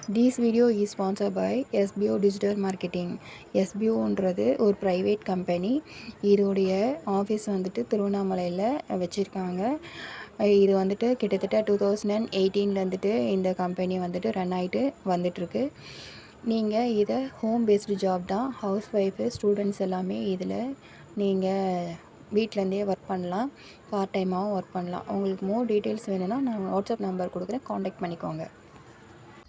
This video is sponsored by SBO Digital Marketing. SBOன்றது ஒரு private company. இதோடைய office வந்துட்டு திருவண்ணாமலையில் வச்சுருக்காங்க. இது வந்துட்டு கிட்டத்தட்ட 2018 இந்த கம்பெனி வந்துட்டு ரன் ஆகிட்டு வந்துட்டுருக்கு. நீங்கள் இதை ஹோம் பேஸ்டு ஜாப் தான். ஹவுஸ் ஒய்ஃபு ஸ்டூடெண்ட்ஸ் எல்லாமே இதில் நீங்கள் வீட்டிலேருந்தே ஒர்க் பண்ணலாம். பார்ட் டைமாகவும் ஒர்க் பண்ணலாம். உங்களுக்கு மோர் டீட்டெயில்ஸ் வேணும்னா நான் வாட்ஸ்அப் நம்பர் கொடுக்குறேன், காண்டாக்ட் பண்ணிக்கோங்க.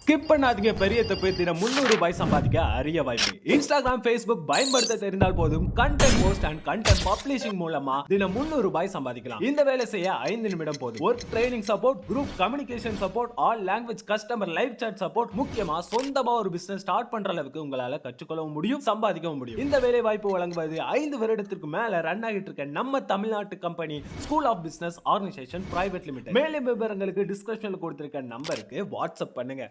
ஸ்கிப் பண்ணாதீங்க. பெரிய தப்பு. தினம் ₹300 சம்பாதிக்க அரிய வாய்ப்பு. இன்ஸ்டாகிராம், ஃபேஸ்புக் பயன்படுத்த தெரிந்தால் போதும். Content post and content publishing மூலமா தினம் ₹300 சம்பாதிக்கலாம். இந்த வேலை செய்ய 5 நிமிடம் போதும். Work training support, group communication support, all language customer live chat support, முக்கியமா சொந்தமா ஒரு பிசினஸ் ஸ்டார்ட் பண்ற அளவுக்கு உங்களால கற்றுக்கொள்ளவும் முடியும், சம்பாதிக்கவும் முடியும். இந்த வேலை வாய்ப்பு வழங்குவது 5 வருடத்திற்கு மேல ரன் ஆகிட்டு இருக்க நம்ம தமிழ்நாட்டு company school of business organisation private limited. மேலும் விவரங்களுக்கு டிஸ்கிரிப்ஷன்ல கொடுத்திருக்க நம்பருக்கு வாட்ஸ்அப் பண்ணுங்க.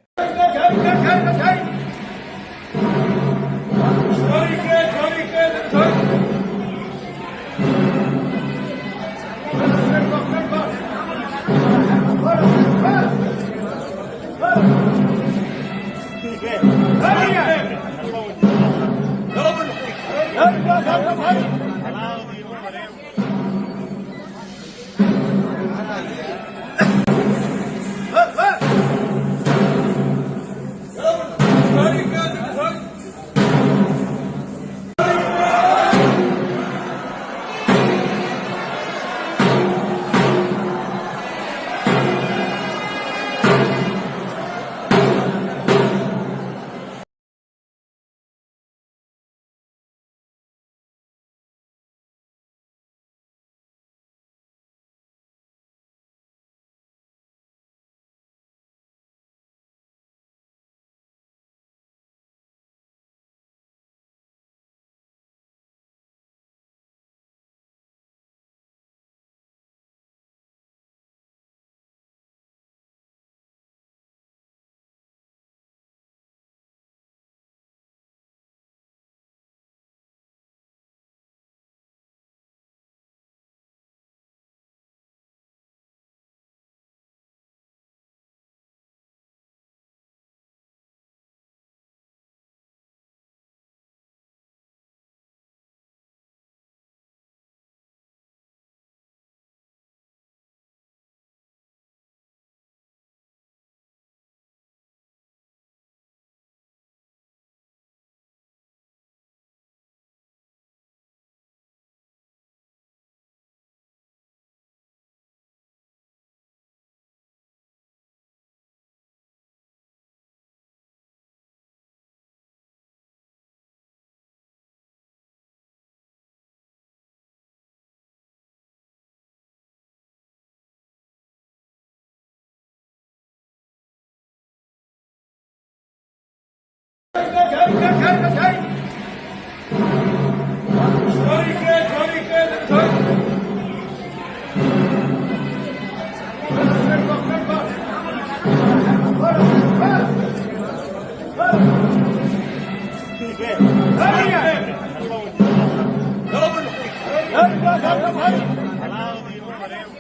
Allow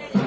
the